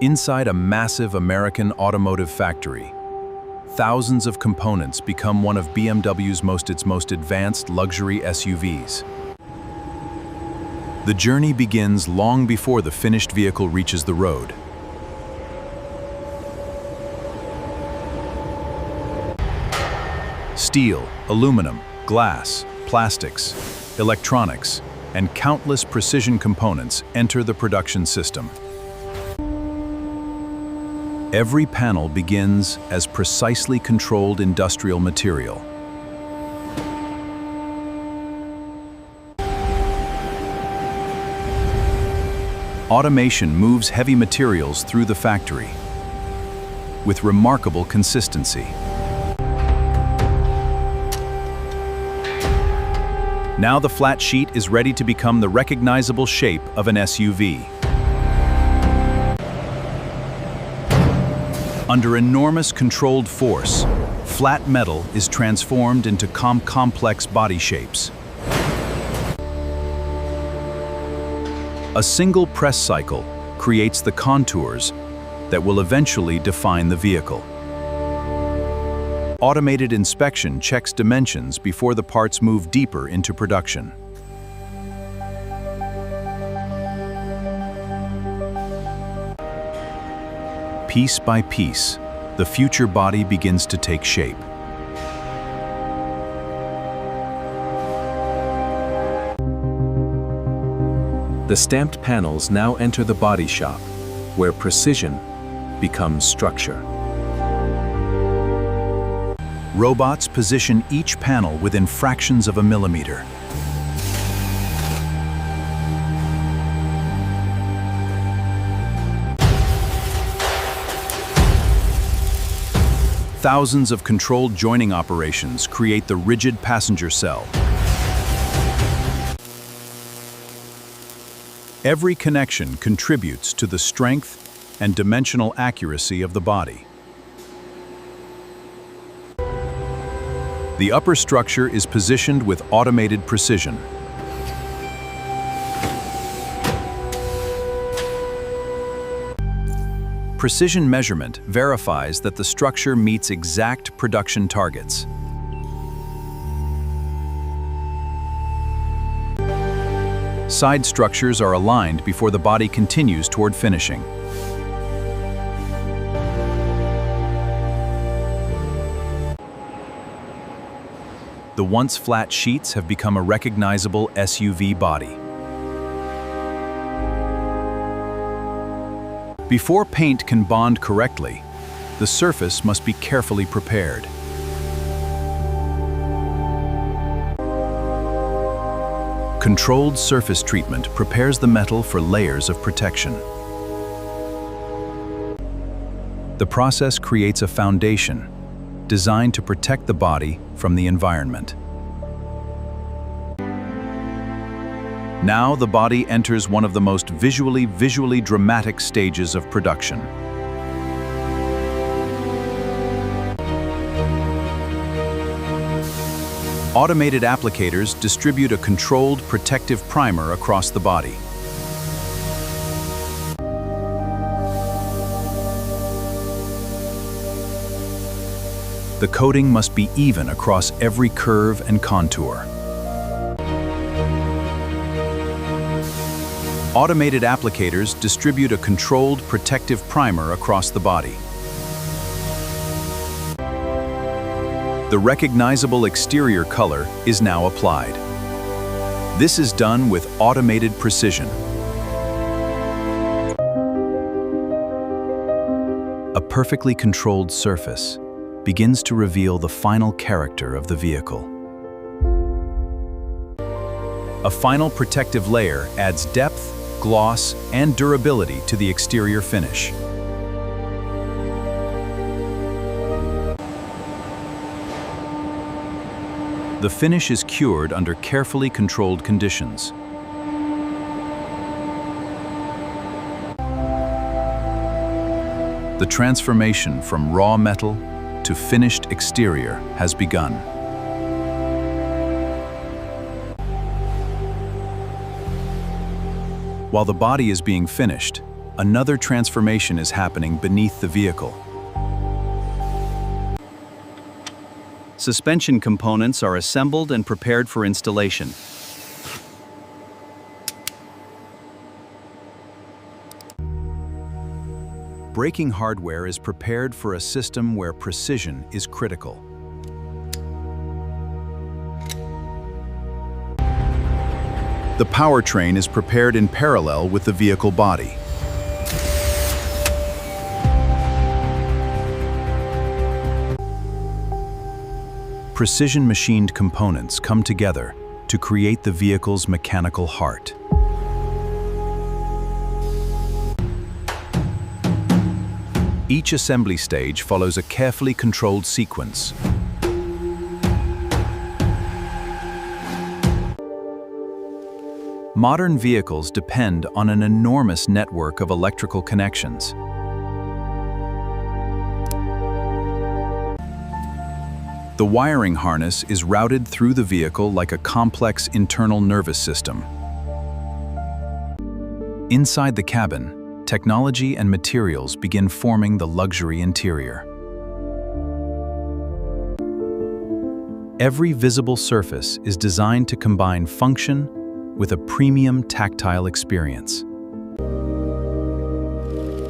Inside a massive American automotive factory, thousands of components become one of BMW's most advanced luxury SUVs. The journey begins long before the finished vehicle reaches the road. Steel, aluminum, glass, plastics, electronics, and countless precision components enter the production system. Every panel begins as precisely controlled industrial material. Automation moves heavy materials through the factory with remarkable consistency. Now the flat sheet is ready to become the recognizable shape of an SUV. Under enormous controlled force, flat metal is transformed into complex body shapes. A single press cycle creates the contours that will eventually define the vehicle. Automated inspection checks dimensions before the parts move deeper into production. Piece by piece, the future body begins to take shape. The stamped panels now enter the body shop, where precision becomes structure. Robots position each panel within fractions of a millimeter. Thousands of controlled joining operations create the rigid passenger cell. Every connection contributes to the strength and dimensional accuracy of the body. The upper structure is positioned with automated precision. Precision measurement verifies that the structure meets exact production targets. Side structures are aligned before the body continues toward finishing. The once flat sheets have become a recognizable SUV body. Before paint can bond correctly, the surface must be carefully prepared. Controlled surface treatment prepares the metal for layers of protection. The process creates a foundation designed to protect the body from the environment. Now the body enters one of the most visually dramatic stages of production. Automated applicators distribute a controlled protective primer across the body. The coating must be even across every curve and contour. Automated applicators distribute a controlled protective primer across the body. The recognizable exterior color is now applied. This is done with automated precision. A perfectly controlled surface begins to reveal the final character of the vehicle. A final protective layer adds depth, gloss, and durability to the exterior finish. The finish is cured under carefully controlled conditions. The transformation from raw metal to finished exterior has begun. While the body is being finished, another transformation is happening beneath the vehicle. Suspension components are assembled and prepared for installation. Braking hardware is prepared for a system where precision is critical. The powertrain is prepared in parallel with the vehicle body. Precision machined components come together to create the vehicle's mechanical heart. Each assembly stage follows a carefully controlled sequence. Modern vehicles depend on an enormous network of electrical connections. The wiring harness is routed through the vehicle like a complex internal nervous system. Inside the cabin, technology and materials begin forming the luxury interior. Every visible surface is designed to combine function with a premium tactile experience.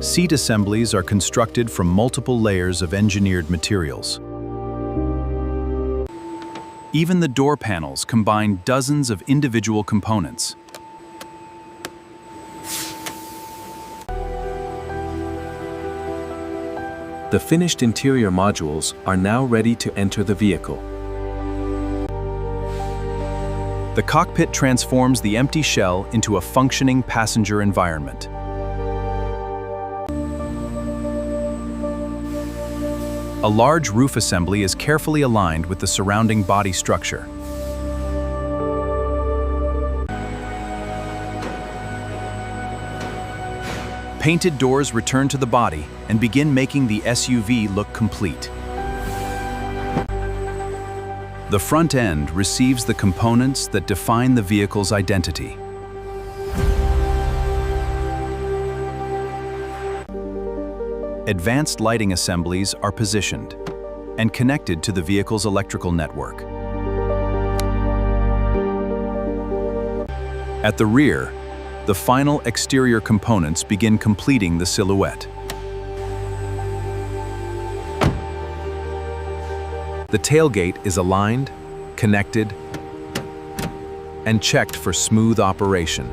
Seat assemblies are constructed from multiple layers of engineered materials. Even the door panels combine dozens of individual components. The finished interior modules are now ready to enter the vehicle. The cockpit transforms the empty shell into a functioning passenger environment. A large roof assembly is carefully aligned with the surrounding body structure. Painted doors return to the body and begin making the SUV look complete. The front end receives the components that define the vehicle's identity. Advanced lighting assemblies are positioned and connected to the vehicle's electrical network. At the rear, the final exterior components begin completing the silhouette. The tailgate is aligned, connected, and checked for smooth operation.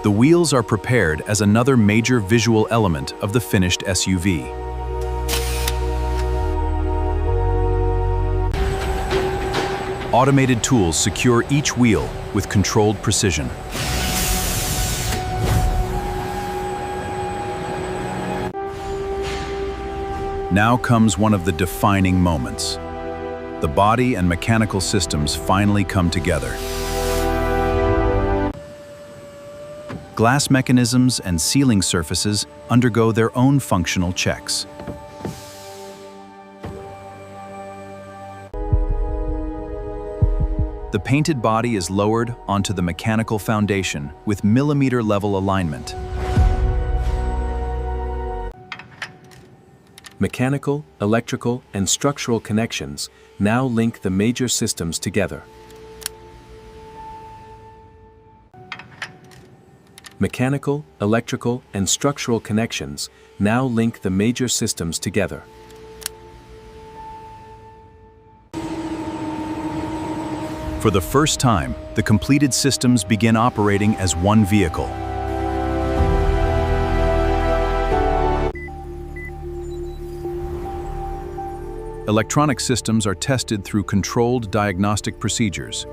The wheels are prepared as another major visual element of the finished SUV. Automated tools secure each wheel with controlled precision. Now comes one of the defining moments. The body and mechanical systems finally come together. Glass mechanisms and sealing surfaces undergo their own functional checks. The painted body is lowered onto the mechanical foundation with millimeter-level alignment. Mechanical, electrical, and structural connections now link the major systems together. Mechanical, electrical, and structural connections now link the major systems together. For the first time, the completed systems begin operating as one vehicle. Electronic systems are tested through controlled diagnostic procedures.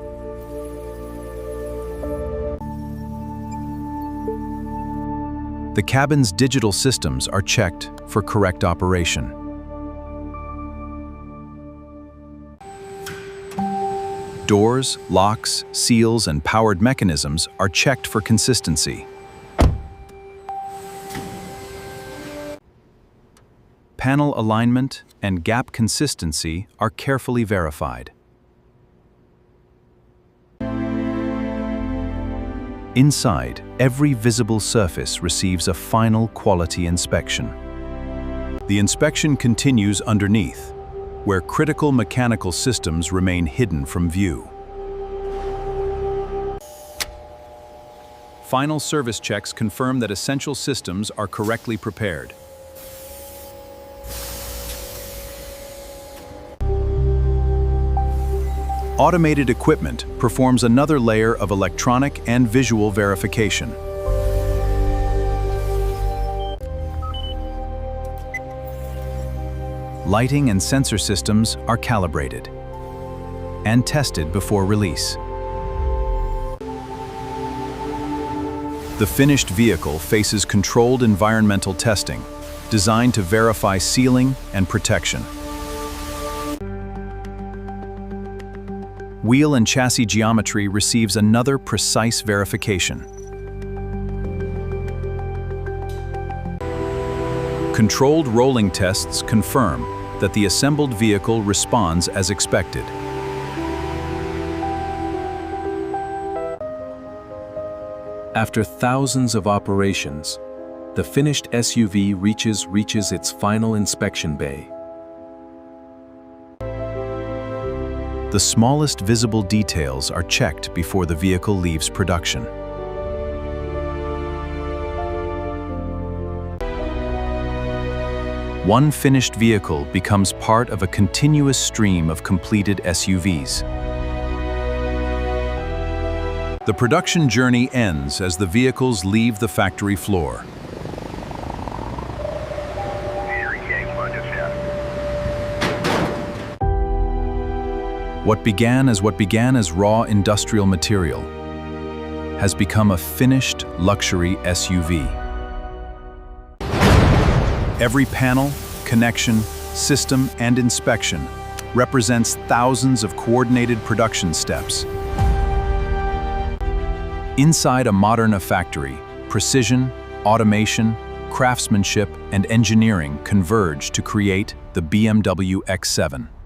The cabin's digital systems are checked for correct operation. Doors, locks, seals, and powered mechanisms are checked for consistency. Panel alignment and gap consistency are carefully verified. Inside, every visible surface receives a final quality inspection. The inspection continues underneath, where critical mechanical systems remain hidden from view. Final service checks confirm that essential systems are correctly prepared. Automated equipment performs another layer of electronic and visual verification. Lighting and sensor systems are calibrated and tested before release. The finished vehicle faces controlled environmental testing, designed to verify sealing and protection. Wheel and chassis geometry receives another precise verification. Controlled rolling tests confirm that the assembled vehicle responds as expected. After thousands of operations, the finished SUV reaches its final inspection bay. The smallest visible details are checked before the vehicle leaves production. One finished vehicle becomes part of a continuous stream of completed SUVs. The production journey ends as the vehicles leave the factory floor. What began as raw industrial material has become a finished luxury SUV. Every panel, connection, system, and inspection represents thousands of coordinated production steps. Inside a modern factory, precision, automation, craftsmanship, and engineering converge to create the BMW X7.